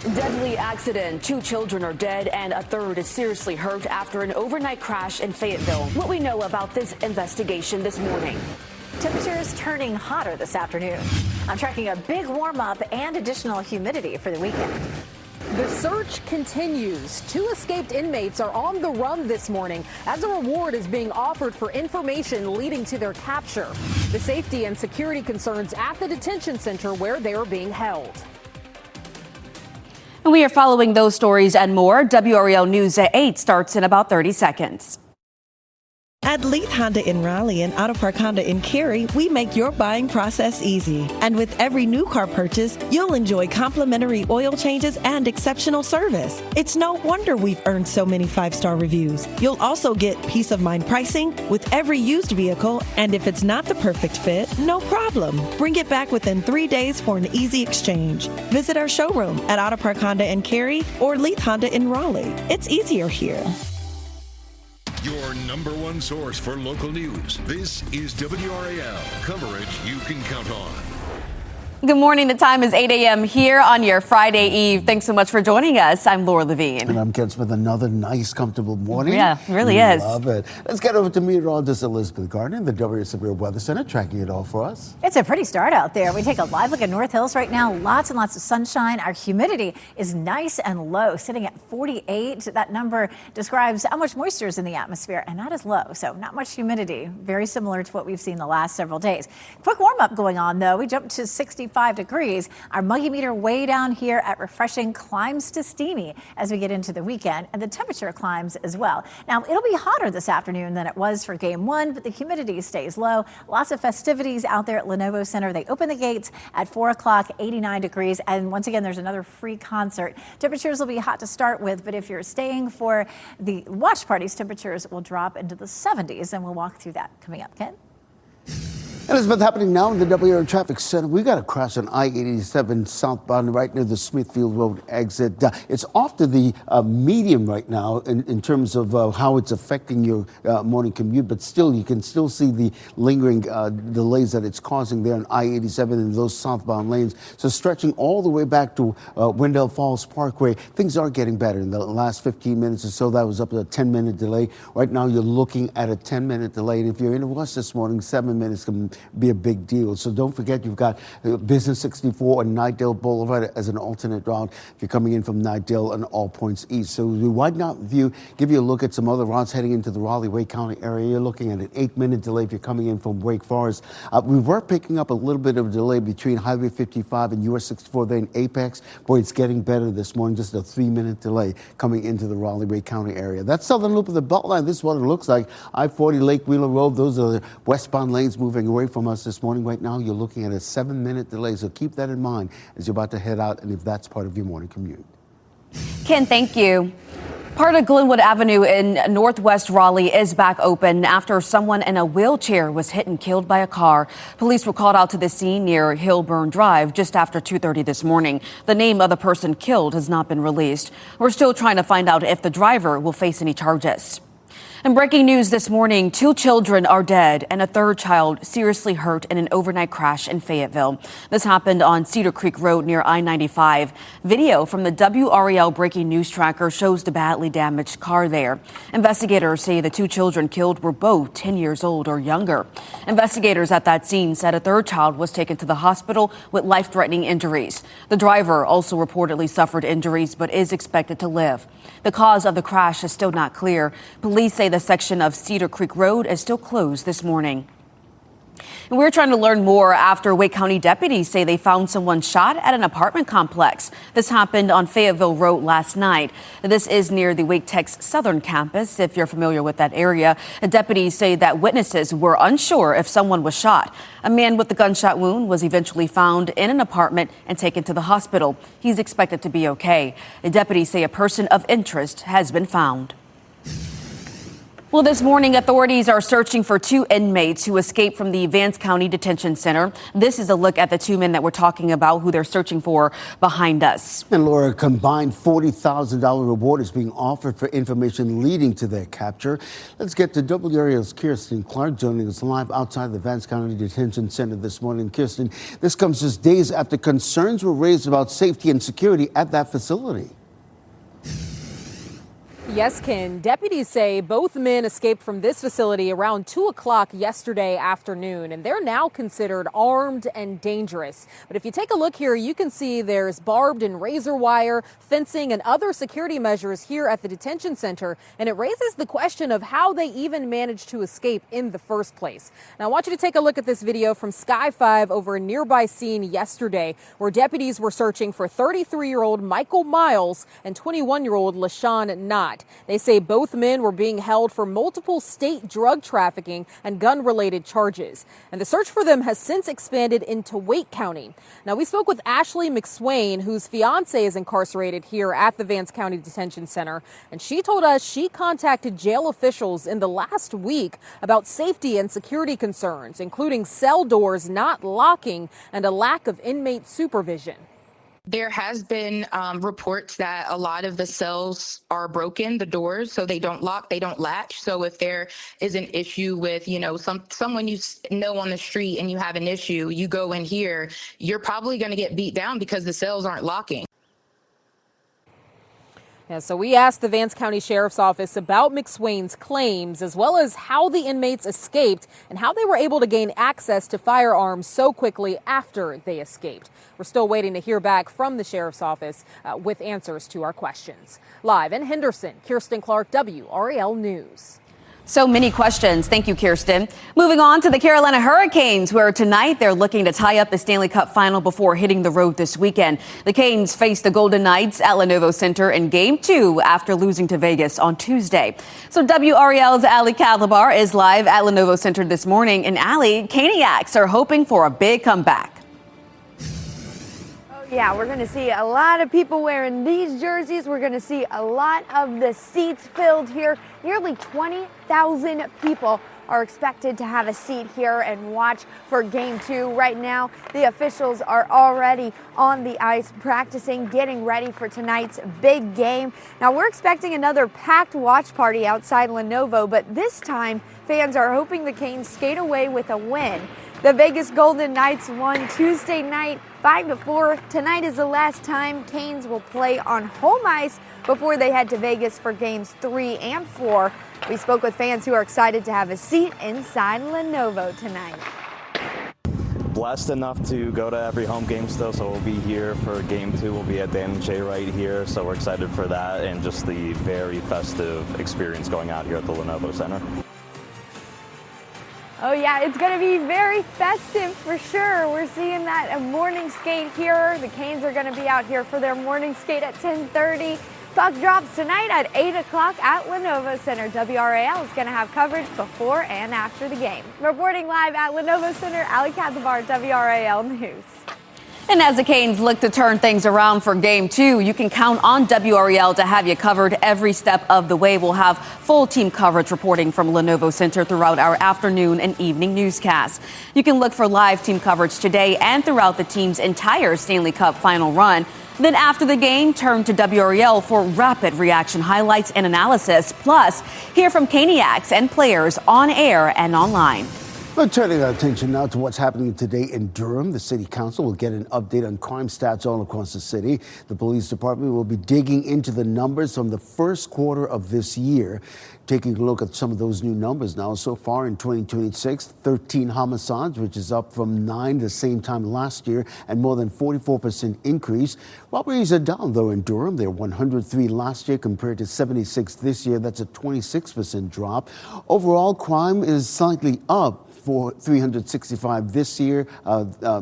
Deadly accident. 2 children are dead and a third is seriously hurt after an overnight crash in Fayetteville. What we know about this investigation this morning. Temperatures turning hotter this afternoon. I'm tracking a big warm up and additional humidity for the weekend. The search continues. 2 escaped inmates are on the run this morning as a reward is being offered for information leading to their capture. The safety and security concerns at the detention center where they are being held. And we are following those stories and more. WRAL News at 8 starts in about 30 seconds. At Leith Honda in Raleigh and Auto Park Honda in Cary, we make your buying process easy. And with every new car purchase, you'll enjoy complimentary oil changes and exceptional service. It's no wonder we've earned so many 5-star reviews. You'll also get peace of mind pricing with every used vehicle, and if it's not the perfect fit, no problem. Bring it back within 3 days for an easy exchange. Visit our showroom at Auto Park Honda in Cary or Leith Honda in Raleigh. It's easier here. Your #1 source for local news. This is WRAL, coverage you can count on. Good morning. The time is 8 a.m. here on your Friday Eve. Thanks so much for joining us. I'm Laura Levine. And I'm Ken Smith. Another nice, comfortable morning. Yeah, it really is. Love it. Let's get over to meteorologist Elizabeth Gardner in the WRAL Weather Center, tracking it all for us. It's a pretty start out there. We take a live look at North Hills right now. Lots and lots of sunshine. Our humidity is nice and low, sitting at 48. That number describes how much moisture is in the atmosphere, and that is low. So not much humidity. Very similar to what we've seen the last several days. Quick warm up going on, though. We jumped to 65 degrees. Our muggy meter way down here at refreshing climbs to steamy as we get into the weekend, and the temperature climbs as well. Now, it'll be hotter this afternoon than it was for game 1, but the humidity stays low. Lots of festivities out there at Lenovo Center. They open the gates at 4 o'clock, 89 degrees. And once again, there's another free concert. Temperatures will be hot to start with, but if you're staying for the watch parties, temperatures will drop into the 70s, and we'll walk through that coming up. Ken? Elizabeth, happening now in the WRAL Traffic Center. We got a crash on I-87 southbound right near the Smithfield Road exit. It's off to the medium right now in terms of how it's affecting your morning commute, but still, you can still see the lingering delays that it's causing there on I-87 in those southbound lanes. So stretching all the way back to Wendell Falls Parkway, things are getting better. In the last 15 minutes or so, that was up to a 10-minute delay. Right now, you're looking at a 10-minute delay. And if you're in a rush this morning, 7 minutes can be a big deal. So don't forget, you've got Business 64 and Nightdale Boulevard as an alternate route if you're coming in from Nightdale and all points east. So we widen out the view, give you a look at some other routes heading into the Raleigh-Wake County area. You're looking at an 8-minute delay if you're coming in from Wake Forest. We were picking up a little bit of a delay between Highway 55 and US 64 there in Apex. Boy, it's getting better this morning. Just a 3-minute delay coming into the Raleigh-Wake County area. That's southern loop of the Beltline. This is what it looks like. I-40 Lake Wheeler Road. Those are the westbound lanes moving away from us this morning. Right now, you're looking at a 7-minute delay, so keep that in mind as you're about to head out, and if that's part of your morning commute. Ken, thank you. Part of Glenwood Avenue in northwest Raleigh is back open after someone in a wheelchair was hit and killed by a car. Police were called out to the scene near Hillburn Drive just after 2:30 this morning. The name of the person killed has not been released. We're still trying to find out if the driver will face any charges. And breaking news this morning, 2 children are dead and a third child seriously hurt in an overnight crash in Fayetteville. This happened on Cedar Creek Road near I-95. Video from the WRAL breaking news tracker shows the badly damaged car there. Investigators say the 2 children killed were both 10 years old or younger. Investigators at that scene said a third child was taken to the hospital with life-threatening injuries. The driver also reportedly suffered injuries but is expected to live. The cause of the crash is still not clear. Police say the section of Cedar Creek Road is still closed this morning. And we're trying to learn more after Wake County deputies say they found someone shot at an apartment complex. This happened on Fayetteville Road last night. This is near the Wake Tech's southern campus, if you're familiar with that area. The deputies say that witnesses were unsure if someone was shot. A man with a gunshot wound was eventually found in an apartment and taken to the hospital. He's expected to be okay. The deputies say a person of interest has been found. Well, this morning, authorities are searching for two inmates who escaped from the Vance County Detention Center. This is a look at the two men that we're talking about who they're searching for behind us. And Laura, a combined $40,000 reward is being offered for information leading to their capture. Let's get to WRAL's Kirsten Clark joining us live outside the Vance County Detention Center this morning. Kirsten, this comes just days after concerns were raised about safety and security at that facility. Yes, Ken. Deputies say both men escaped from this facility around 2 o'clock yesterday afternoon, and they're now considered armed and dangerous. But if you take a look here, you can see there's barbed and razor wire, fencing, and other security measures here at the detention center. And it raises the question of how they even managed to escape in the first place. Now, I want you to take a look at this video from Sky 5 over a nearby scene yesterday, where deputies were searching for 33-year-old Michael Miles and 21-year-old LaShawn Knott. They say both men were being held for multiple state drug trafficking and gun-related charges. And the search for them has since expanded into Wake County. Now, we spoke with Ashley McSwain, whose fiance is incarcerated here at the Vance County Detention Center. And she told us she contacted jail officials in the last week about safety and security concerns, including cell doors not locking and a lack of inmate supervision. There has been reports that a lot of the cells are broken, the doors, so they don't lock, they don't latch. So if there is an issue with, someone you know on the street and you have an issue, you go in here, you're probably going to get beat down because the cells aren't locking. Yeah, so we asked the Vance County Sheriff's Office about McSwain's claims, as well as how the inmates escaped and how they were able to gain access to firearms so quickly after they escaped. We're still waiting to hear back from the Sheriff's Office with answers to our questions. Live in Henderson, Kirsten Clark, WRAL News. So many questions. Thank you, Kirsten. Moving on to the Carolina Hurricanes, where tonight they're looking to tie up the Stanley Cup final before hitting the road this weekend. The Canes face the Golden Knights at Lenovo Center in Game 2 after losing to Vegas on Tuesday. So WRAL's Ali Calabar is live at Lenovo Center this morning. And Ali, Caniacs are hoping for a big comeback. Yeah, we're going to see a lot of people wearing these jerseys. We're going to see a lot of the seats filled here. Nearly 20,000 people are expected to have a seat here and watch for Game 2. Right now, the officials are already on the ice practicing, getting ready for tonight's big game. Now, we're expecting another packed watch party outside Lenovo, but this time, fans are hoping the Canes skate away with a win. The Vegas Golden Knights won Tuesday night 5-4. Tonight is the last time Canes will play on home ice before they head to Vegas for games 3 and 4. We spoke with fans who are excited to have a seat inside Lenovo tonight. Blessed enough to go to every home game still, so we'll be here for Game 2. We'll be at Dan and Jay right here, so we're excited for that and just the very festive experience going out here at the Lenovo Center. Oh yeah, it's going to be very festive for sure. We're seeing that morning skate here. The Canes are going to be out here for their morning skate at 10:30. Puck drops tonight at 8 o'clock at Lenovo Center. WRAL is going to have coverage before and after the game. Reporting live at Lenovo Center, Ali Calabar, WRAL News. And as the Canes look to turn things around for Game 2, you can count on WRAL to have you covered every step of the way. We'll have full team coverage reporting from Lenovo Center throughout our afternoon and evening newscasts. You can look for live team coverage today and throughout the team's entire Stanley Cup final run. Then after the game, turn to WRAL for rapid reaction highlights and analysis. Plus, hear from Caniacs and players on air and online. Well, turning our attention now to what's happening today in Durham. The city council will get an update on crime stats all across the city. The police department will be digging into the numbers from the first quarter of this year. Taking a look at some of those new numbers now. So far in 2026, 13 homicides, which is up from 9 the same time last year and more than 44% increase. Robberies are down, though, in Durham. There were 103 last year compared to 76 this year. That's a 26% drop. Overall, crime is slightly up 365 this year.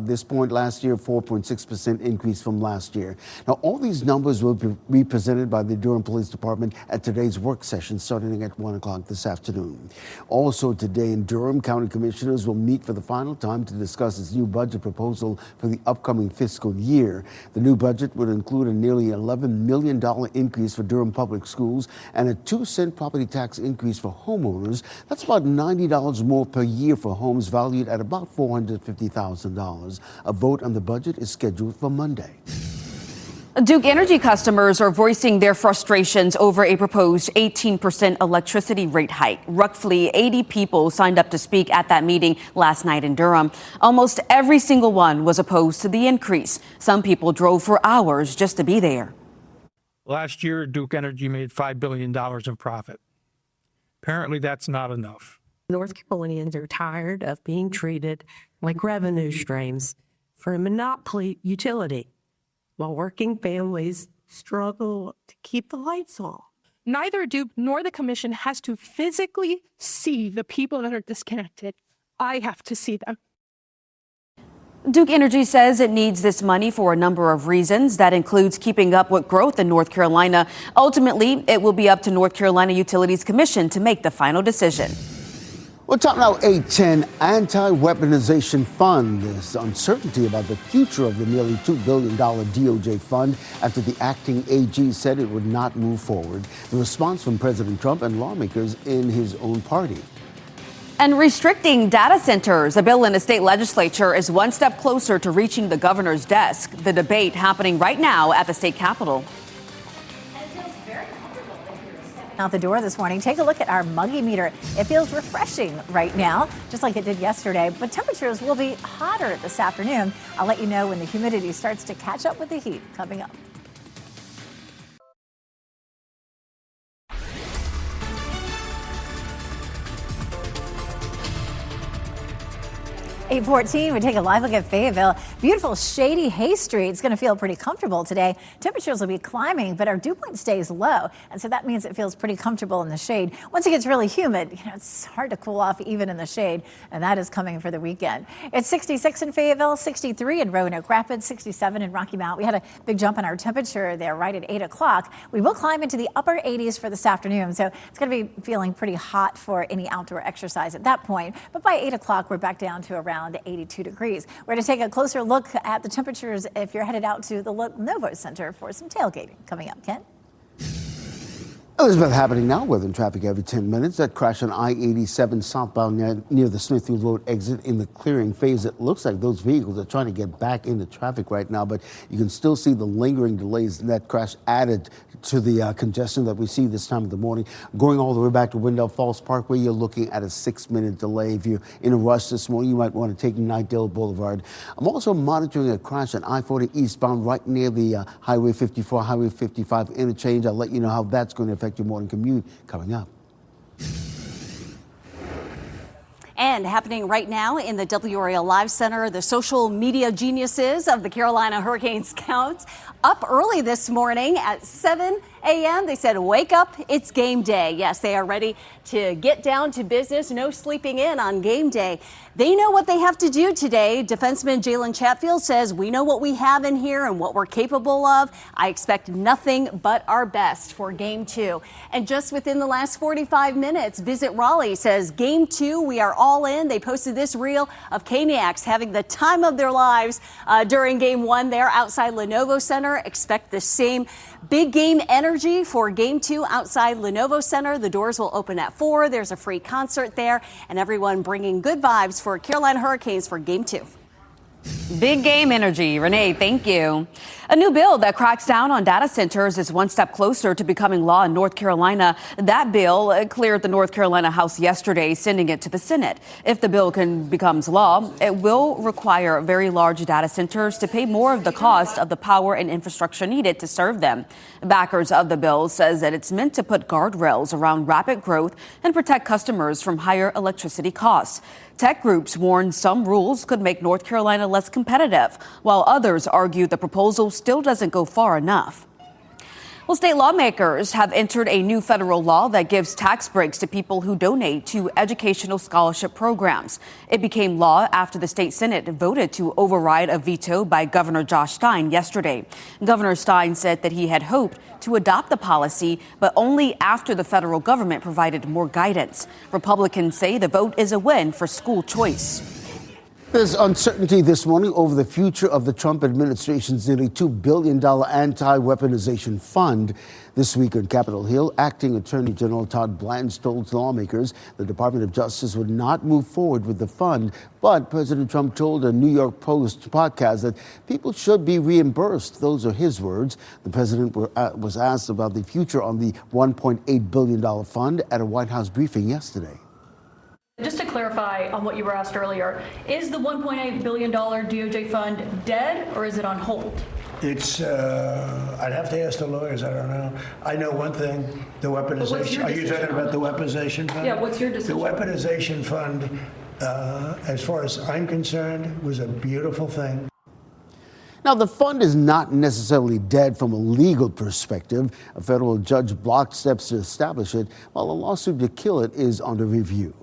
This point last year, 4.6% increase from last year. Now, all these numbers will be presented by the Durham Police Department at today's work session starting at 1 o'clock this afternoon. Also today in Durham, county commissioners will meet for the final time to discuss its new budget proposal for the upcoming fiscal year. The new budget would include a nearly $11 million increase for Durham public schools and a 2-cent property tax increase for homeowners. That's about $90 more per year for homes valued at about $450,000. A vote on the budget is scheduled for Monday. Duke Energy customers are voicing their frustrations over a proposed 18% electricity rate hike. Roughly 80 people signed up to speak at that meeting last night in Durham. Almost every single one was opposed to the increase. Some people drove for hours just to be there. Last year, Duke Energy made $5 billion in profit. Apparently, that's not enough. North Carolinians are tired of being treated like revenue streams for a monopoly utility, while working families struggle to keep the lights on. Neither Duke nor the commission has to physically see the people that are disconnected. I have to see them. Duke Energy says it needs this money for a number of reasons. That includes keeping up with growth in North Carolina. Ultimately, it will be up to North Carolina Utilities Commission to make the final decision. Well, top now, 810 Anti-Weaponization Fund. There's uncertainty about the future of the nearly $2 billion DOJ fund after the acting AG said it would not move forward. The response from President Trump and lawmakers in his own party. And restricting data centers. A bill in the state legislature is one step closer to reaching the governor's desk. The debate happening right now at the state capitol. Out the door this morning. Take a look at our muggy meter. It feels refreshing right now, just like it did yesterday, but temperatures will be hotter this afternoon. I'll let you know when the humidity starts to catch up with the heat coming up. $8:14, we take a live look at Fayetteville. Beautiful shady Hay Street. It's going to feel pretty comfortable today. Temperatures will be climbing, but our dew point stays low, and so that means it feels pretty comfortable in the shade. Once it gets really humid, it's hard to cool off even in the shade, and that is coming for the weekend. It's 66 in Fayetteville, 63 in Roanoke Rapids, 67 in Rocky Mount. We had a big jump in our temperature there right at 8 o'clock. We will climb into the upper 80s for this afternoon, so it's going to be feeling pretty hot for any outdoor exercise at that point. But by 8 o'clock, we're back down to around 82 degrees. We're going to take a closer look at the temperatures if you're headed out to the Lenovo Center for some tailgating. Coming up, Ken. Elizabeth, happening now. Weather and traffic every 10 minutes. That crash on I-87 southbound near the Smithfield Road exit in the clearing phase. It looks like those vehicles are trying to get back into traffic right now, but you can still see the lingering delays. That crash added to the congestion that we see this time of the morning. Going all the way back to Wendell Falls Parkway, you're looking at a 6-minute delay. If you're in a rush this morning, you might want to take Nightdale Boulevard. I'm also monitoring a crash on I-40 eastbound right near the Highway 54, Highway 55 interchange. I'll let you know how that's going to affect your morning commute coming up. And happening right now in the WRAL Live Center, the social media geniuses of the Carolina Hurricane Scouts up early this morning at 7 a.m. They said, wake up, it's game day. Yes, they are ready to get down to business. No sleeping in on game day. They know what they have to do today. Defenseman Jalen Chatfield says, we know what we have in here and what we're capable of. I expect nothing but our best for game 2. And just within the last 45 minutes, Visit Raleigh says game 2, we are all in. They posted this reel of Caniacs having the time of their lives during game 1 there outside Lenovo Center. Expect the same big game energy for game 2 outside Lenovo Center. The doors will open at 4. There's a free concert there, and everyone bringing good vibes for Carolina Hurricanes for game 2. Big game energy. Renee, thank you. A new bill that cracks down on data centers is one step closer to becoming law in North Carolina. That bill cleared the North Carolina House yesterday, sending it to the Senate. If the bill becomes law, it will require very large data centers to pay more of the cost of the power and infrastructure needed to serve them. Backers of the bill says that it's meant to put guardrails around rapid growth and protect customers from higher electricity costs. Tech groups warn some rules could make North Carolina less competitive, while others argue the proposal still doesn't go far enough. Well, state lawmakers have entered a new federal law that gives tax breaks to people who donate to educational scholarship programs. It became law after the state Senate voted to override a veto by Governor Josh Stein yesterday. Governor Stein said that he had hoped to adopt the policy, but only after the federal government provided more guidance. Republicans say the vote is a win for school choice. There's uncertainty this morning over the future of the Trump administration's nearly $2 billion anti-weaponization fund. This week on Capitol Hill, Acting Attorney General Todd Blanche told lawmakers the Department of Justice would not move forward with the fund. But President Trump told a New York Post podcast that people should be reimbursed. Those are his words. The president was asked about the future on the $1.8 billion fund at a White House briefing yesterday. Just to clarify on what you were asked earlier, is the $1.8 billion DOJ fund dead or is it on hold? It's, I'd have to ask the lawyers, I don't know. I know one thing, the weaponization, are you talking about the weaponization fund? Yeah, what's your decision? The weaponization fund, as far as I'm concerned, was a beautiful thing. Now, the fund is not necessarily dead from a legal perspective. A federal judge blocked steps to establish it, while a lawsuit to kill it is under review.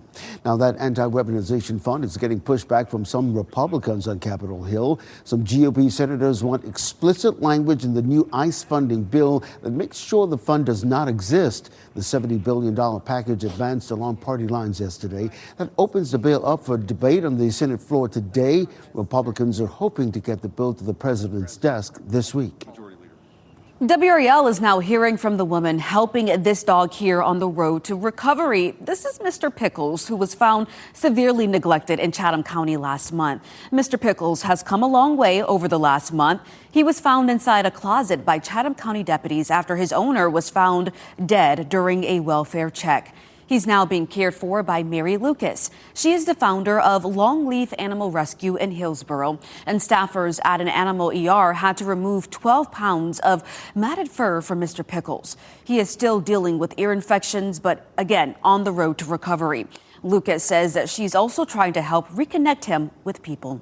Now, that anti-weaponization fund is getting pushback from some Republicans on Capitol Hill. Some GOP senators want explicit language in the new ICE funding bill that makes sure the fund does not exist. The $70 billion package advanced along party lines yesterday. That opens the bill up for debate on the Senate floor today. Republicans are hoping to get the bill to the president's desk this week. WRAL is now hearing from the woman helping this dog here on the road to recovery. This is Mr. Pickles, who was found severely neglected in Chatham County last month. Mr. Pickles has come a long way over the last month. He was found inside a closet by Chatham County deputies after his owner was found dead during a welfare check. He's now being cared for by Mary Lucas. She is the founder of Longleaf Animal Rescue in Hillsborough, and staffers at an animal ER had to remove 12 pounds of matted fur from Mr. Pickles. He is still dealing with ear infections, but again, on the road to recovery. Lucas says that she's also trying to help reconnect him with people.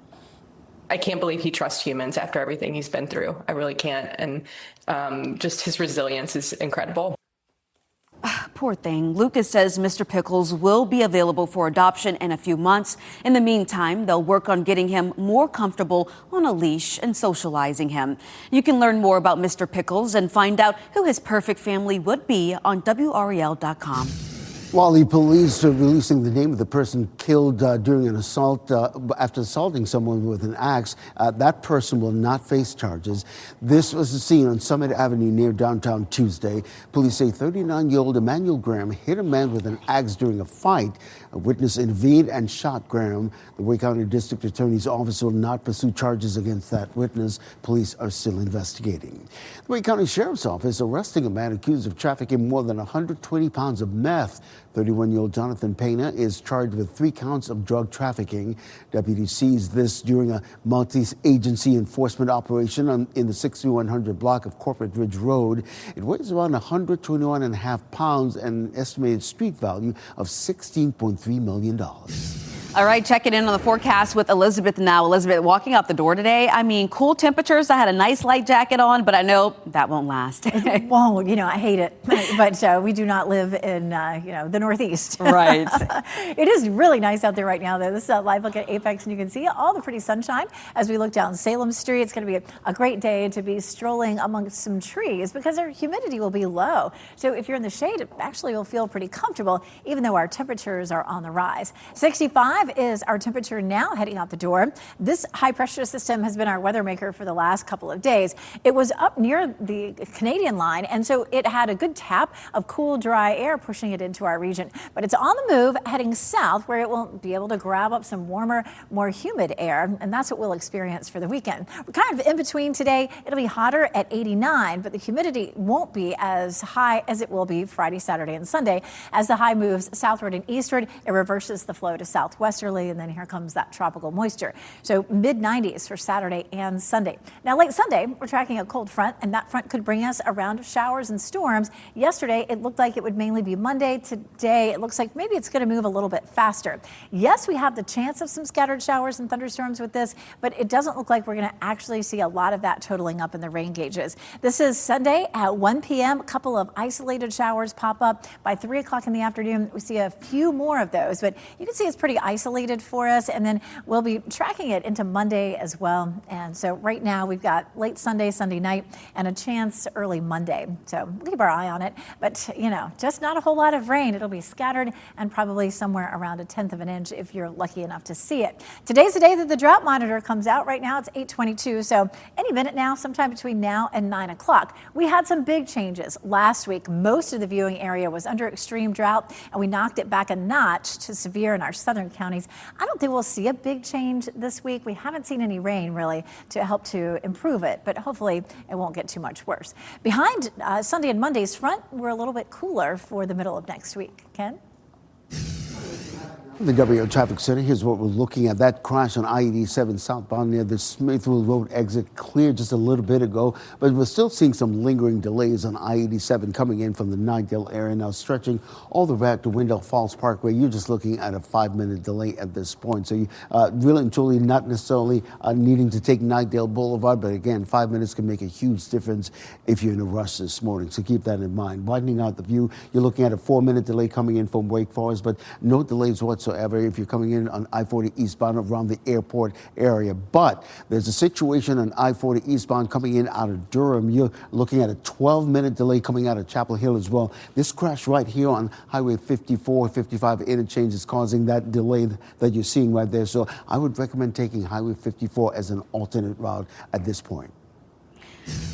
I can't believe he trusts humans after everything he's been through. I really can't. And just his resilience is incredible. Poor thing. Lucas says Mr. Pickles will be available for adoption in a few months. In the meantime, they'll work on getting him more comfortable on a leash and socializing him. You can learn more about Mr. Pickles and find out who his perfect family would be on WRAL.com. While the police are releasing the name of the person killed during an assault after assaulting someone with an axe, that person will not face charges. This was the scene on Summit Avenue near downtown Tuesday. Police say 39-year-old Emmanuel Graham hit a man with an axe during a fight. A witness intervened and shot Graham. The Wake County District Attorney's Office will not pursue charges against that witness. Police are still investigating. The Wake County Sheriff's Office arresting a man accused of trafficking more than 120 pounds of meth. 31-year-old Jonathan Pena is charged with 3 counts of drug trafficking. Deputies seized this during a multi-agency enforcement operation in the 6100 block of Corporate Ridge Road. It weighs around 121.5 pounds and an estimated street value of $16.3 million. All right, checking in on the forecast with Elizabeth now. Elizabeth, walking out the door today, I mean, cool temperatures. I had a nice light jacket on, but I know that won't last. It won't. I hate it. But we do not live in, the Northeast. Right. It is really nice out there right now, though. This is a live look at Apex, and you can see all the pretty sunshine as we look down Salem Street. It's going to be a great day to be strolling amongst some trees because our humidity will be low. So if you're in the shade, it actually will feel pretty comfortable, even though our temperatures are on the rise. 65 is our temperature now heading out the door. This high pressure system has been our weather maker for the last couple of days. It was up near the Canadian line, and so it had a good tap of cool, dry air pushing it into our region. But it's on the move heading south, where it will be able to grab up some warmer, more humid air, and that's what we'll experience for the weekend. We're kind of in between today. It'll be hotter at 89, but the humidity won't be as high as it will be Friday, Saturday, and Sunday. As the high moves southward and eastward, it reverses the flow to southwest westerly, and then here comes that tropical moisture. So mid-90s for Saturday and Sunday. Now, late Sunday, we're tracking a cold front, and that front could bring us a round of showers and storms. Yesterday, it looked like it would mainly be Monday. Today, it looks like maybe it's going to move a little bit faster. Yes, we have the chance of some scattered showers and thunderstorms with this, but it doesn't look like we're going to actually see a lot of that totaling up in the rain gauges. This is Sunday at 1 p.m. A couple of isolated showers pop up. By 3 o'clock in the afternoon, we see a few more of those, but you can see it's pretty isolated for us, and then we'll be tracking it into Monday as well. And so right now we've got late Sunday, Sunday night, and a chance early Monday. So we'll keep our eye on it, but just not a whole lot of rain. It'll be scattered and probably somewhere around 1/10 of an inch if you're lucky enough to see it. Today's the day that the drought monitor comes out. Right now it's 8:22, so any minute now, sometime between now and 9 o'clock. We had some big changes last week. Most of the viewing area was under extreme drought, and we knocked it back a notch to severe in our southern counties. I don't think we'll see a big change this week. We haven't seen any rain really to help to improve it, but hopefully it won't get too much worse. Behind Sunday and Monday's front, we're a little bit cooler for the middle of next week. Ken? The WRAL Traffic Center, here's what we're looking at. That crash on I-87 southbound near the Smithfield Road exit cleared just a little bit ago, but we're still seeing some lingering delays on I-87 coming in from the Knightdale area, now stretching all the way back to Wendell Falls Parkway. You're just looking at a 5-minute delay at this point. So you really and truly not necessarily needing to take Knightdale Boulevard, but again, 5 minutes can make a huge difference if you're in a rush this morning. So keep that in mind. Widening out the view, you're looking at a 4-minute delay coming in from Wake Forest, but no delays whatsoever if you're coming in on I-40 eastbound around the airport area. But there's a situation on I-40 eastbound coming in out of Durham. You're looking at a 12-minute delay coming out of Chapel Hill as well. This crash right here on Highway 54, 55 interchange is causing that delay that you're seeing right there. So I would recommend taking Highway 54 as an alternate route at this point.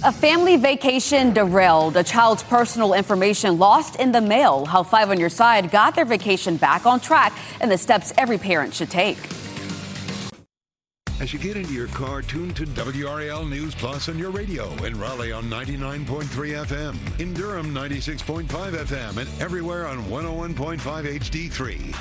A family vacation derailed. A child's personal information lost in the mail. How 5 on your side got their vacation back on track and the steps every parent should take. As you get into your car, tune to WRAL News Plus on your radio. In Raleigh on 99.3 FM. In Durham, 96.5 FM. And everywhere on 101.5 HD3.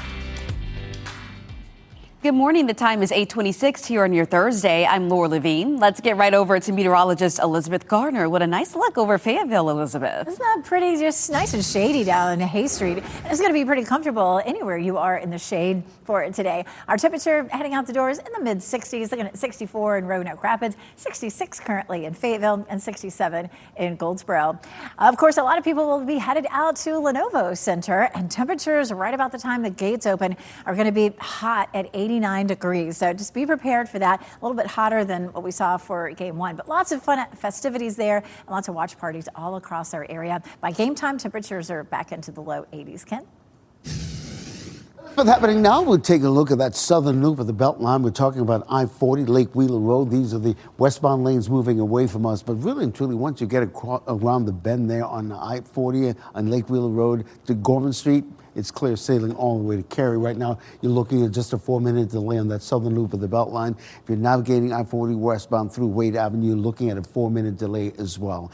Good morning. The time is 8:26 here on your Thursday. I'm Laura Levine. Let's get right over to meteorologist Elizabeth Garner. What a nice look over Fayetteville, Elizabeth. Isn't that pretty? Just nice and shady down Hay Street. It's going to be pretty comfortable anywhere you are in the shade for it today. Our temperature heading out the doors in the mid-60s, looking at 64 in Roanoke Rapids, 66 currently in Fayetteville, and 67 in Goldsboro. Of course, a lot of people will be headed out to Lenovo Center, and temperatures right about the time the gates open are going to be hot at 89 degrees. So just be prepared for that. A little bit hotter than what we saw for game one, but lots of fun festivities there and lots of watch parties all across our area. By game time, temperatures are back into the low 80s. Ken? What's happening now? We'll take a look at that southern loop of the Beltline. We're talking about I-40, Lake Wheeler Road. These are the westbound lanes moving away from us. But really and truly, once you get around the bend there on I-40 on Lake Wheeler Road to Gorman Street, it's clear sailing all the way to Cary. Right now, you're looking at just a 4-minute delay on that southern loop of the Beltline. If you're navigating I-40 westbound through Wade Avenue, you're looking at a 4-minute delay as well.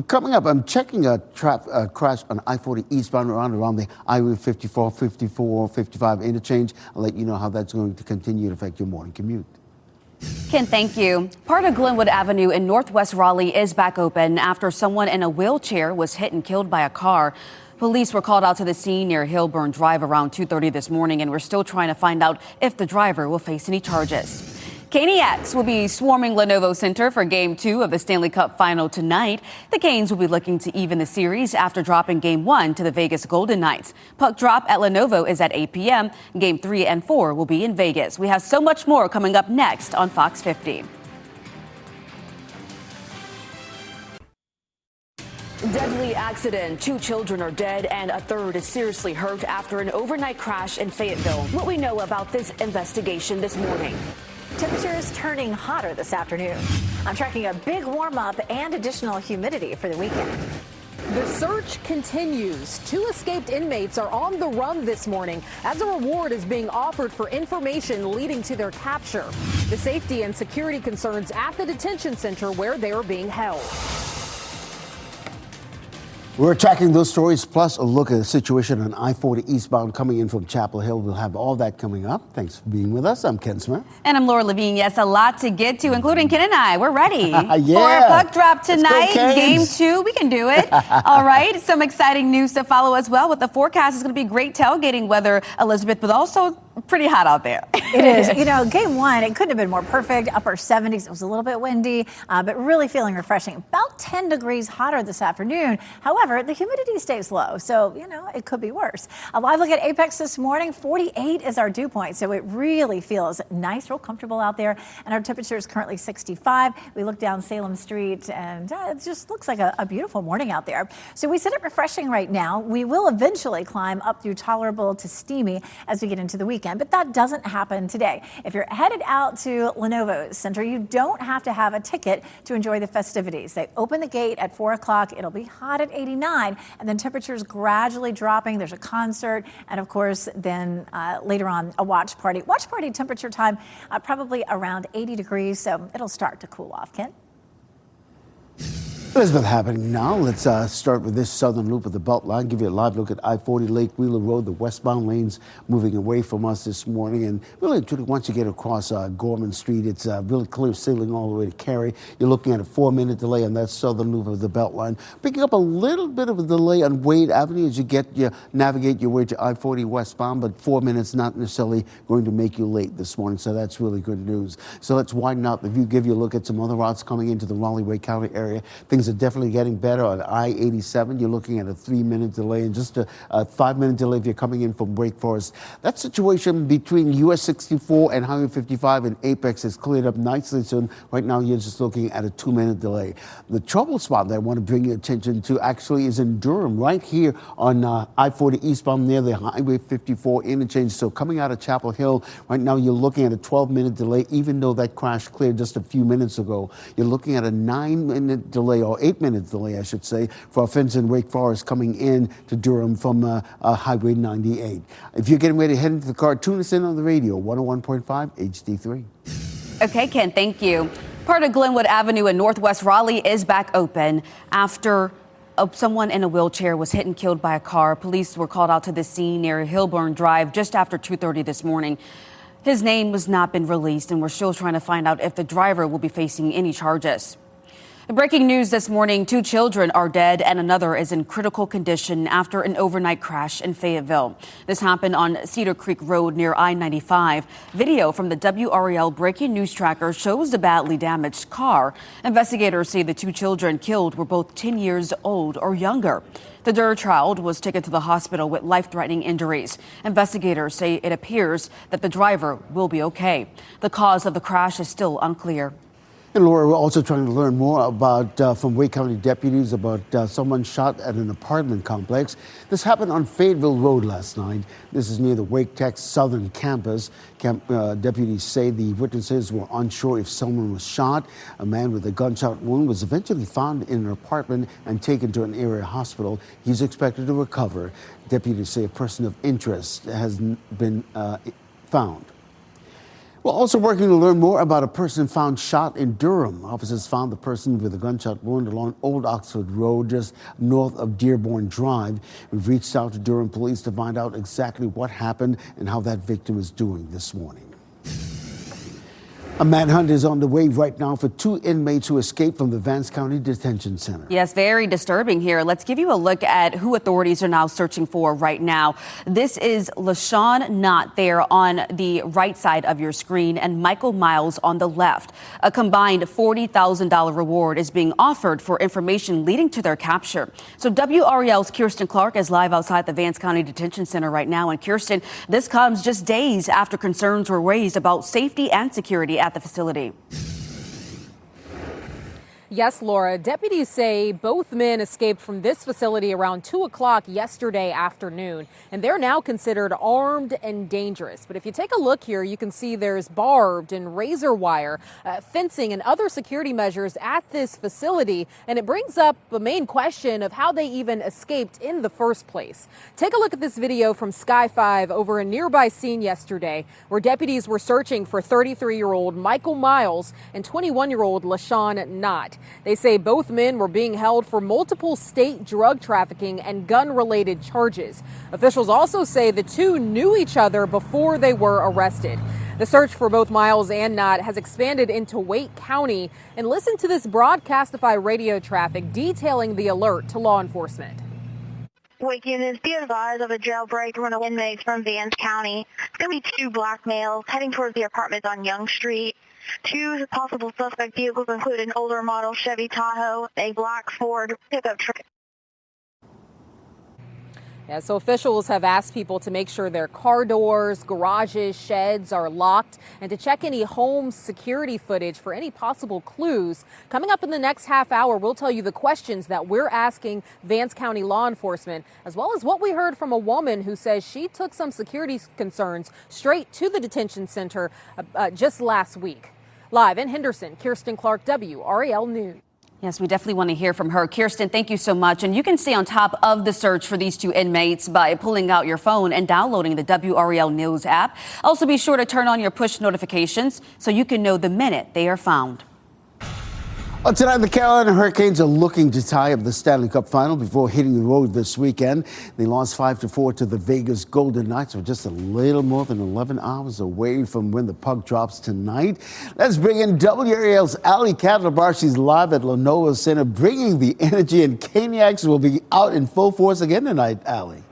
Coming up, I'm checking a crash on I-40 eastbound around the Highway 54, 54, 55 interchange. I'll let you know how that's going to continue to affect your morning commute. Ken, thank you. Part of Glenwood Avenue in Northwest Raleigh is back open after someone in a wheelchair was hit and killed by a car. Police were called out to the scene near Hillburn Drive around 2:30 this morning, and we're still trying to find out if the driver will face any charges. Caniacs will be swarming Lenovo Center for Game 2 of the Stanley Cup Final tonight. The Canes will be looking to even the series after dropping Game 1 to the Vegas Golden Knights. Puck drop at Lenovo is at 8 p.m. Game 3 and 4 will be in Vegas. We have so much more coming up next on Fox 50. Deadly accident. 2 children are dead and a third is seriously hurt after an overnight crash in Fayetteville. What we know about this investigation this morning. Temperatures turning hotter this afternoon. I'm tracking a big warm up and additional humidity for the weekend. The search continues. 2 escaped inmates are on the run this morning as a reward is being offered for information leading to their capture. The safety and security concerns at the detention center where they are being held. We're tracking those stories, plus a look at the situation on I-40 eastbound coming in from Chapel Hill. We'll have all that coming up. Thanks for being with us. I'm Ken Smith. And I'm Laura Levine. Yes, a lot to get to, including Ken and I. We're ready Yeah. for a puck drop tonight. Let's go, Game Canes. 2. We can do it. All right. Some exciting news to follow as well. With the forecast, it's going to be great tailgating weather, Elizabeth, but also pretty hot out there. It is. You know, game 1, it couldn't have been more perfect. Upper 70s. It was a little bit windy, but really feeling refreshing. About 10 degrees hotter this afternoon. However, the humidity stays low, so, you know, it could be worse. A live look at Apex this morning. 48 is our dew point, so it really feels nice, real comfortable out there. And our temperature is currently 65. We look down Salem Street, and it just looks like a beautiful morning out there. So we sit it refreshing right now. We will eventually climb up through tolerable to steamy as we get into the weekend. But that doesn't happen today. If you're headed out to Lenovo Center, you don't have to have a ticket to enjoy the festivities. They open the gate at 4 o'clock. It'll be hot at 89, and then temperatures gradually dropping. There's a concert, and of course, then later on, a watch party. Watch party temperature time probably around 80 degrees, so it'll start to cool off. Ken? Elizabeth, happening now. Let's start with this southern loop of the Beltline. Give you a live look at I-40 Lake Wheeler Road. The westbound lanes moving away from us this morning. And really, once you get across Gorman Street, it's really clear sailing all the way to Cary. You're looking at a 4-minute delay on that southern loop of the Beltline. Picking up a little bit of a delay on Wade Avenue as you navigate your way to I-40 westbound, but 4 minutes not necessarily going to make you late this morning. So that's really good news. So let's widen out the view, give you a look at some other routes coming into the Raleigh-Wade County area. Things are definitely getting better on I-87. You're looking at a 3-minute delay and just a 5-minute delay if you're coming in from Wake Forest. That situation between US 64 and Highway 55 in Apex has cleared up nicely. So right now you're just looking at a 2-minute delay. The trouble spot that I want to bring your attention to actually is in Durham, right here on I-40 eastbound near the Highway 54 interchange. So coming out of Chapel Hill, right now you're looking at a 12-minute delay, even though that crash cleared just a few minutes ago. You're looking at a 9-minute delay, or 8-minute delay, I should say, for offense in Wake Forest coming in to Durham from Highway 98. If you're getting ready to head into the car, tune us in on the radio, 101.5 HD3. Okay, Ken, thank you. Part of Glenwood Avenue in Northwest Raleigh is back open after someone in a wheelchair was hit and killed by a car. Police were called out to the scene near Hillburn Drive just after 2:30 this morning. His name has not been released, and we're still trying to find out if the driver will be facing any charges. Breaking news this morning, 2 children are dead and another is in critical condition after an overnight crash in Fayetteville. This happened on Cedar Creek Road near I-95. Video from the WRAL breaking news tracker shows the badly damaged car. Investigators say the 2 children killed were both 10 years old or younger. The third child was taken to the hospital with life-threatening injuries. Investigators say it appears that the driver will be okay. The cause of the crash is still unclear. And Laura, we're also trying to learn more about from Wake County deputies about someone shot at an apartment complex. This happened on Fayetteville Road last night. This is near the Wake Tech Southern Campus. Deputies say the witnesses were unsure if someone was shot. A man with a gunshot wound was eventually found in an apartment and taken to an area hospital. He's expected to recover. Deputies say a person of interest has been found. We're also working to learn more about a person found shot in Durham. Officers found the person with a gunshot wound along Old Oxford Road, just north of Dearborn Drive. We've reached out to Durham police to find out exactly what happened and how that victim is doing this morning. A manhunt is on the way right now for 2 inmates who escaped from the Vance County Detention Center. Yes, very disturbing here. Let's give you a look at who authorities are now searching for right now. This is LaShawn Knott there on the right side of your screen and Michael Miles on the left. A combined $40,000 reward is being offered for information leading to their capture. So WRAL's Kirsten Clark is live outside the Vance County Detention Center right now. And Kirsten, this comes just days after concerns were raised about safety and security at the facility. Yes, Laura. Deputies say both men escaped from this facility around 2 o'clock yesterday afternoon, and they're now considered armed and dangerous. But if you take a look here, you can see there's barbed and razor wire, fencing and other security measures at this facility. And it brings up the main question of how they even escaped in the first place. Take a look at this video from Sky 5 over a nearby scene yesterday, where deputies were searching for 33-year-old Michael Miles and 21-year-old LaShawn Knott. They say both men were being held for multiple state drug trafficking and gun-related charges. Officials also say the two knew each other before they were arrested. The search for both Miles and Knott has expanded into Wake County. And listen to this Broadcastify radio traffic detailing the alert to law enforcement. Wake units, be advised of a jailbreak run of inmates from Vance County. It's going to be two black males heading towards the apartments on Young Street. Two possible suspect vehicles include an older model Chevy Tahoe, a black Ford pickup truck. Yeah, so officials have asked people to make sure their car doors, garages, sheds are locked and to check any home security footage for any possible clues. Coming up in the next half hour, we'll tell you the questions that we're asking Vance County law enforcement, as well as what we heard from a woman who says she took some security concerns straight to the detention center just last week. Live in Henderson, Kirsten Clark, WRAL News. Yes, we definitely want to hear from her. Kirsten, thank you so much. And you can stay on top of the search for these two inmates by pulling out your phone and downloading the WRAL News app. Also, be sure to turn on your push notifications so you can know the minute they are found. Well, tonight, the Carolina Hurricanes are looking to tie up the Stanley Cup final before hitting the road this weekend. They lost 5-4 to the Vegas Golden Knights. We're just a little more than 11 hours away from when the puck drops tonight. Let's bring in WRAL's Ali Candlebar. She's live at Lenovo Center, bringing the energy, and Caniacs will be out in full force again tonight, Ali.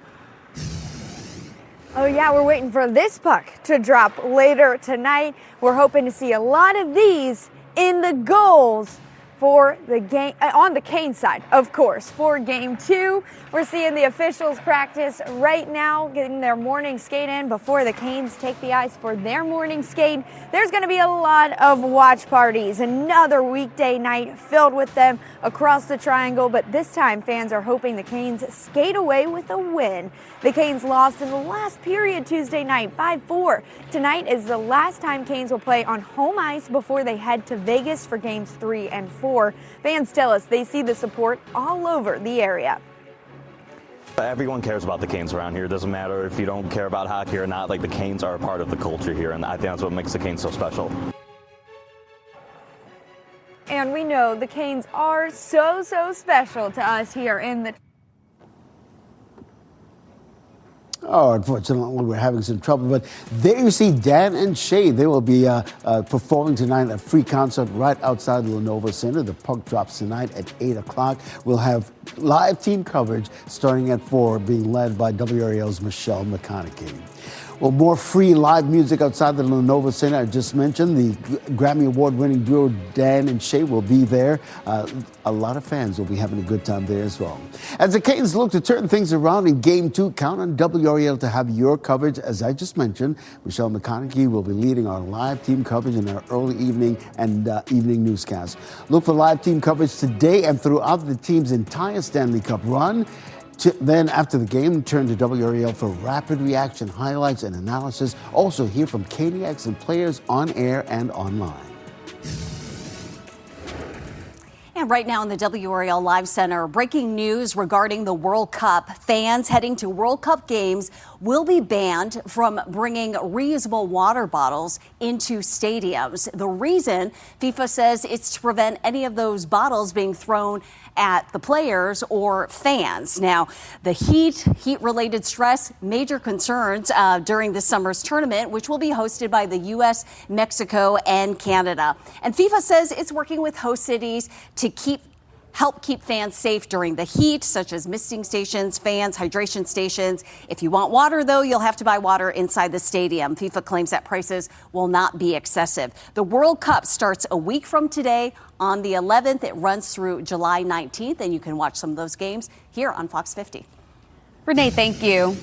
Oh, yeah, we're waiting for this puck to drop later tonight. We're hoping to see a lot of these in the goals for the game, on the Cane side, of course. For game 2, we're seeing the officials practice right now, getting their morning skate in before the Canes take the ice for their morning skate. There's going to be a lot of watch parties, another weekday night filled with them across the triangle, but this time fans are hoping the Canes skate away with a win. The Canes lost in the last period Tuesday night, 5-4. Tonight is the last time Canes will play on home ice before they head to Vegas for games 3 and 4. Fans tell us they see the support all over the area. Everyone cares about the Canes around here. It doesn't matter if you don't care about hockey or not. Like, the Canes are a part of the culture here, and I think that's what makes the Canes so special. And we know the Canes are so special to us here in the... Oh, unfortunately, we're having some trouble. But there you see Dan and Shay. They will be performing tonight at a free concert right outside the Lenovo Center. The puck drops tonight at 8 o'clock. We'll have live team coverage starting at 4, being led by WRAL's Michelle McConaughey. Well, more free live music outside the Lenovo Center. I just mentioned the Grammy Award-winning duo Dan and Shay will be there. A lot of fans will be having a good time there as well. As the Canes look to turn things around in Game 2, count on WRAL to have your coverage. As I just mentioned, Michelle McConaughey will be leading our live team coverage in our early evening and evening newscast. Look for live team coverage today and throughout the team's entire Stanley Cup run. Then, after the game, turn to WRAL for rapid reaction, highlights, and analysis. Also, hear from Caniacs and players on air and online. And right now in the WRAL Live Center, breaking news regarding the World Cup. Fans heading to World Cup games will be banned from bringing reusable water bottles into stadiums. The reason, FIFA says, it's to prevent any of those bottles being thrown at the players or fans. Now, the heat-related stress, major concerns during this summer's tournament, which will be hosted by the U.S., Mexico, and Canada. And FIFA says it's working with host cities to help keep fans safe during the heat, such as misting stations, fans, hydration stations. If you want water, though, you'll have to buy water inside the stadium. FIFA claims that prices will not be excessive. The World Cup starts a week from today on the 11th. It runs through July 19th, and you can watch some of those games here on Fox 50. Renee, thank you.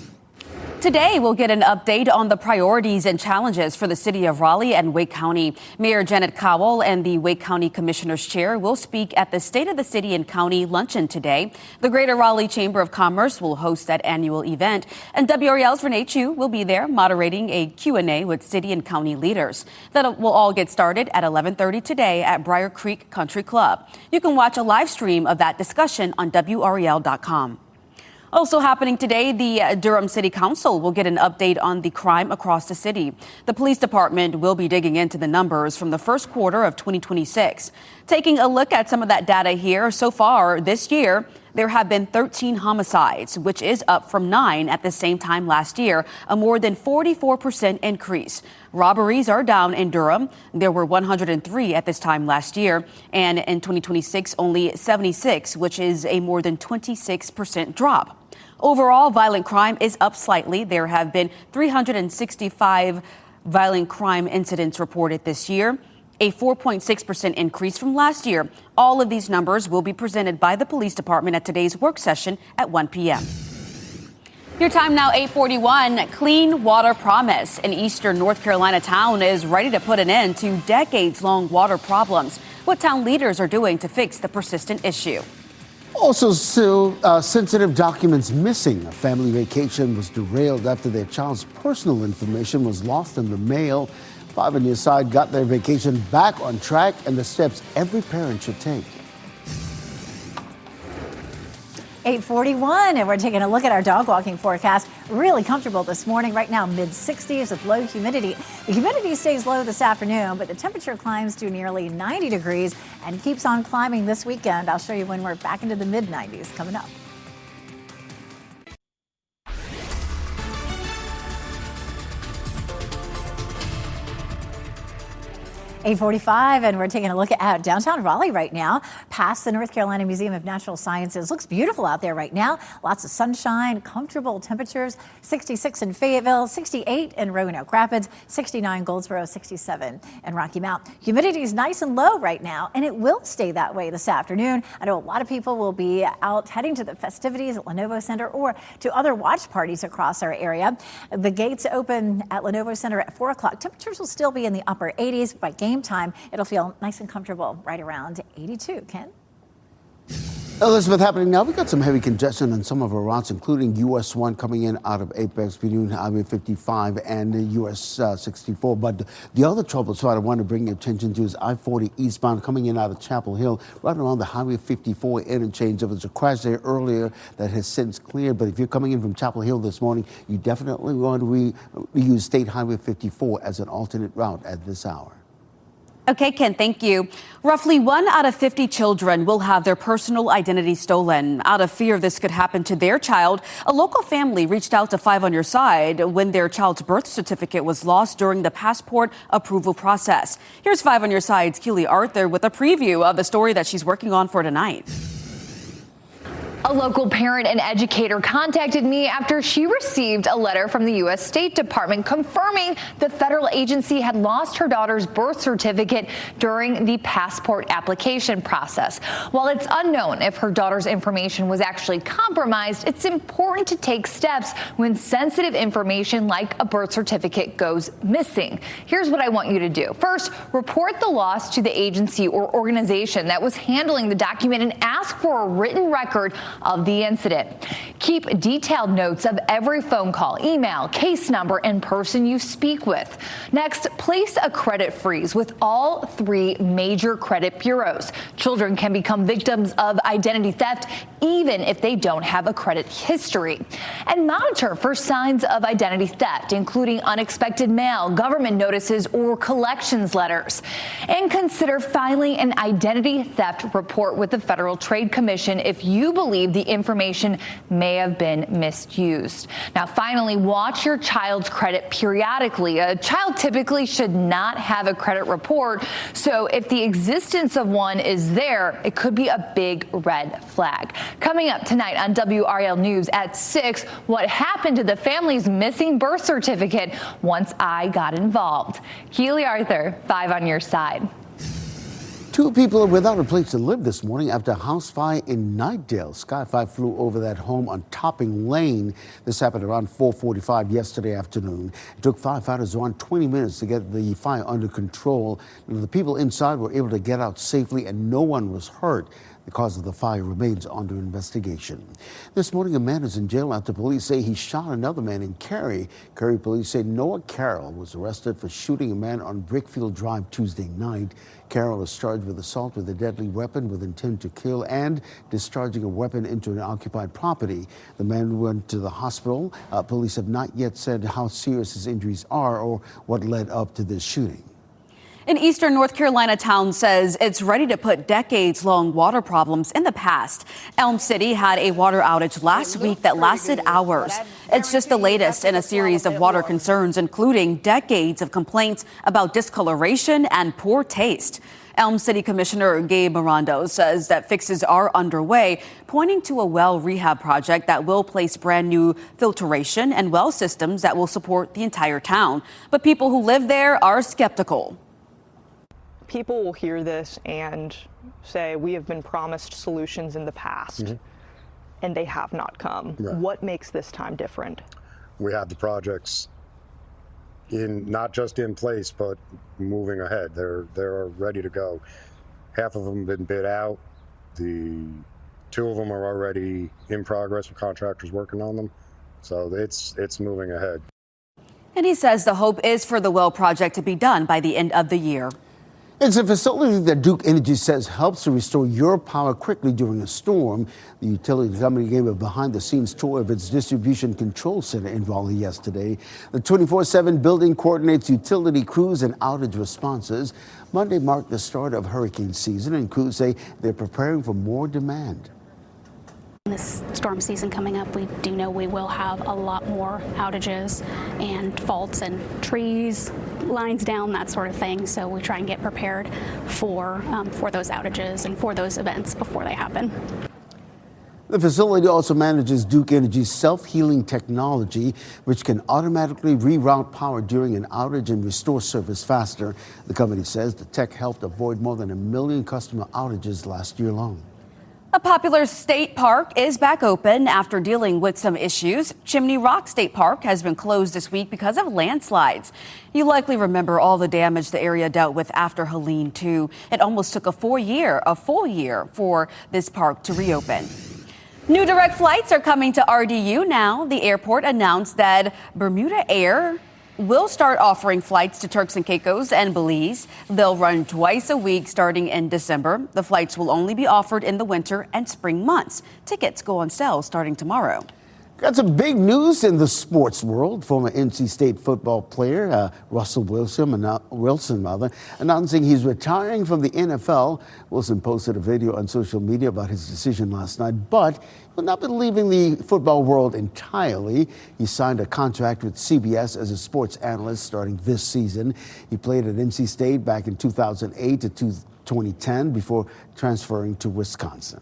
Today, we'll get an update on the priorities and challenges for the city of Raleigh and Wake County. Mayor Janet Cowell and the Wake County Commissioner's Chair will speak at the State of the City and County luncheon today. The Greater Raleigh Chamber of Commerce will host that annual event, and WRAL's Renee Chu will be there moderating a Q&A with city and county leaders. That will all get started at 11:30 today at Briar Creek Country Club. You can watch a live stream of that discussion on WRAL.com. Also happening today, the Durham City Council will get an update on the crime across the city. The police department will be digging into the numbers from the first quarter of 2026. Taking a look at some of that data here, so far this year, there have been 13 homicides, which is up from 9 at the same time last year, a more than 44% increase. Robberies are down in Durham. There were 103 at this time last year, and in 2026, only 76, which is a more than 26% drop. Overall, violent crime is up slightly. There have been 365 violent crime incidents reported this year, a 4.6% increase from last year. All of these numbers will be presented by the police department at today's work session at 1 p.m. Your time now, 8:41. Clean Water Promise. An eastern North Carolina town is ready to put an end to decades-long water problems. What town leaders are doing to fix the persistent issue. Also, still sensitive documents missing. A family vacation was derailed after their child's personal information was lost in the mail. 5 on your side got their vacation back on track and the steps every parent should take. 8:41, and we're taking a look at our dog walking forecast. Really comfortable this morning. Right now, mid-60s with low humidity. The humidity stays low this afternoon, but the temperature climbs to nearly 90 degrees and keeps on climbing this weekend. I'll show you when we're back into the mid-90s coming up. (8:45), and we're taking a look at downtown Raleigh right now, past the North Carolina Museum of Natural Sciences. Looks beautiful out there right now. Lots of sunshine, comfortable temperatures. 66 in Fayetteville, 68 in Roanoke Rapids, 69 Goldsboro, 67 in Rocky Mount. Humidity is nice and low right now, and it will stay that way this afternoon. I know a lot of people will be out heading to the festivities at Lenovo Center or to other watch parties across our area. The gates open at Lenovo Center at 4 o'clock. Temperatures will still be in the upper 80s by game time. It'll feel nice and comfortable right around 82. Ken? Elizabeth, happening now. We got some heavy congestion on some of our routes, including US 1 coming in out of Apex between Highway 55 and US 64. But the other trouble spot I want to bring your attention to is I-40 eastbound coming in out of Chapel Hill, right around the Highway 54 interchange. There was a crash there earlier that has since cleared. But if you're coming in from Chapel Hill this morning, you definitely want to use State Highway 54 as an alternate route at this hour. Okay, Ken, thank you. Roughly 1 out of 50 children will have their personal identity stolen. Out of fear this could happen to their child, a local family reached out to 5 on Your Side when their child's birth certificate was lost during the passport approval process. Here's 5 on Your Side's Keely Arthur with a preview of the story that she's working on for tonight. A local parent and educator contacted me after she received a letter from the U.S. State Department confirming the federal agency had lost her daughter's birth certificate during the passport application process. While it's unknown if her daughter's information was actually compromised, it's important to take steps when sensitive information like a birth certificate goes missing. Here's what I want you to do. First, report the loss to the agency or organization that was handling the document and ask for a written record of the incident. Keep detailed notes of every phone call, email, case number, and person you speak with. Next, place a credit freeze with all 3 major credit bureaus. Children can become victims of identity theft even if they don't have a credit history. And monitor for signs of identity theft, including unexpected mail, government notices, or collections letters. And consider filing an identity theft report with the Federal Trade Commission if you believe the information may have been misused. Now, finally, watch your child's credit periodically. A child typically should not have a credit report, so if the existence of one is there, it could be a big red flag. Coming up tonight on WRAL News at 6, what happened to the family's missing birth certificate once I got involved. Keely Arthur, 5 on Your Side. 2 people are without a place to live this morning after a house fire in Nightdale. Skyfire flew over that home on Topping Lane. This happened around 4:45 yesterday afternoon. It took firefighters around 20 minutes to get the fire under control. The people inside were able to get out safely and no one was hurt. The cause of the fire remains under investigation. This morning, a man is in jail after police say he shot another man in Cary. Cary police say Noah Carroll was arrested for shooting a man on Brickfield Drive Tuesday night. Carroll is charged with assault with a deadly weapon with intent to kill and discharging a weapon into an occupied property. The man went to the hospital. Police have not yet said how serious his injuries are or what led up to this shooting. An eastern North Carolina town says it's ready to put decades-long water problems in the past. Elm City had a water outage last week that lasted hours. It's just the latest in a series of water concerns, including decades of complaints about discoloration and poor taste. Elm City Commissioner Gabe Mirando says that fixes are underway, pointing to a well rehab project that will place brand new filtration and well systems that will support the entire town. But people who live there are skeptical. People will hear this and say, we have been promised solutions in the past, and they have not come. Right. What makes this time different? We have the projects not just in place, but moving ahead. They're ready to go. Half of them have been bid out. The 2 of them are already in progress with contractors working on them. So it's moving ahead. And he says the hope is for the well project to be done by the end of the year. It's a facility that Duke Energy says helps to restore your power quickly during a storm. The utility company gave a behind-the-scenes tour of its distribution control center in Raleigh yesterday. The 24/7 building coordinates utility crews and outage responses. Monday marked the start of hurricane season, and crews say they're preparing for more demand. This storm season coming up, we do know we will have a lot more outages and faults and trees, lines down, that sort of thing. So we try and get prepared for those outages and for those events before they happen. The facility also manages Duke Energy's self-healing technology, which can automatically reroute power during an outage and restore service faster. The company says the tech helped avoid more than 1 million customer outages last year alone. A popular state park is back open after dealing with some issues. Chimney Rock State Park has been closed this week because of landslides. You likely remember all the damage the area dealt with after Helene 2. It almost took a full year for this park to reopen. New direct flights are coming to RDU now. The airport announced that Bermuda Air will start offering flights to Turks and Caicos and Belize. They'll run twice a week starting in December. The flights will only be offered in the winter and spring months. Tickets go on sale starting tomorrow. Got some big news in the sports world. Former NC State football player Russell Wilson, announcing he's retiring from the NFL. Wilson posted a video on social media about his decision last night, but will not be leaving the football world entirely. He signed a contract with CBS as a sports analyst starting this season. He played at NC State back in 2008 to 2010 before transferring to Wisconsin.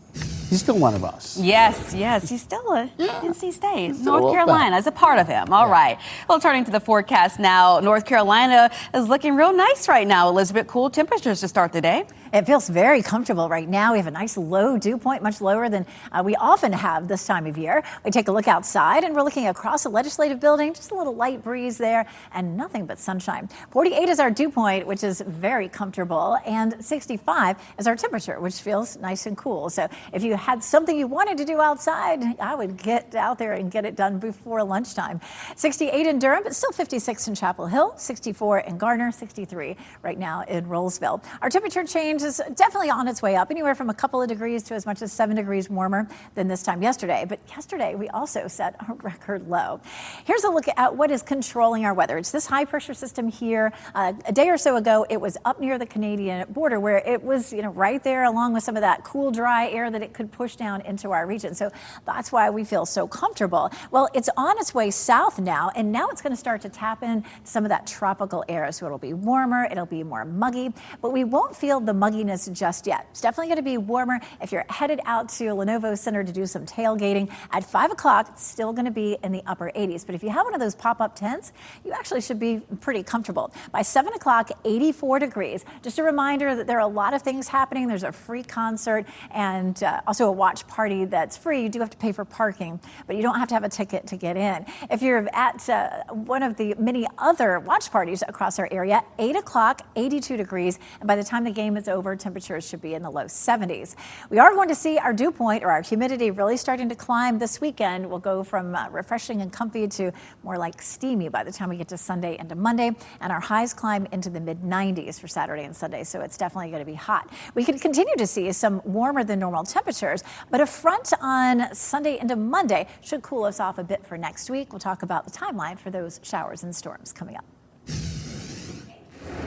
He's still one of us. Yes, he's still a NC State. North Carolina is a part of him. All right. Well, turning to the forecast now, North Carolina is looking real nice right now. Elizabeth, cool temperatures to start the day. It feels very comfortable right now. We have a nice low dew point, much lower than we often have this time of year. We take a look outside and we're looking across the legislative building, just a little light breeze there and nothing but sunshine. 48 is our dew point, which is very comfortable, and 65 is our temperature, which feels nice and cool. So if you had something you wanted to do outside, I would get out there and get it done before lunchtime. 68 in Durham, but still 56 in Chapel Hill, 64 in Garner, 63 right now in Rollsville. Our temperature change is definitely on its way up, anywhere from a couple of degrees to as much as 7 degrees warmer than this time yesterday. But yesterday, we also set a record low. Here's a look at what is controlling our weather. It's this high pressure system here. A day or so ago, it was up near the Canadian border where it was, right there along with some of that cool, dry air that it could push down into our region. So that's why we feel so comfortable. Well, it's on its way south now, and now it's going to start to tap in some of that tropical air. So it'll be warmer, it'll be more muggy, but we won't feel the mugginess just yet. It's definitely going to be warmer if you're headed out to Lenovo Center to do some tailgating. At 5 o'clock, it's still going to be in the upper 80s. But if you have one of those pop-up tents, you actually should be pretty comfortable. By 7 o'clock, 84 degrees. Just a reminder that there are a lot of things happening. There's a free concert and also a watch party that's free. You do have to pay for parking, but you don't have to have a ticket to get in. If you're at one of the many other watch parties across our area, 8 o'clock, 82 degrees. And by the time the game is over, temperatures should be in the low 70s. We are going to see our dew point or our humidity really starting to climb this weekend. We'll go from refreshing and comfy to more like steamy by the time we get to Sunday into Monday. And our highs climb into the mid 90s for Saturday and Sunday. So it's definitely going to be hot. We could continue to see some warmer than normal temperatures, but a front on Sunday into Monday should cool us off a bit for next week. We'll talk about the timeline for those showers and storms coming up.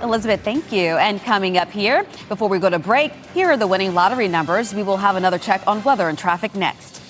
Elizabeth, thank you. And coming up here, before we go to break, here are the winning lottery numbers. We will have another check on weather and traffic next.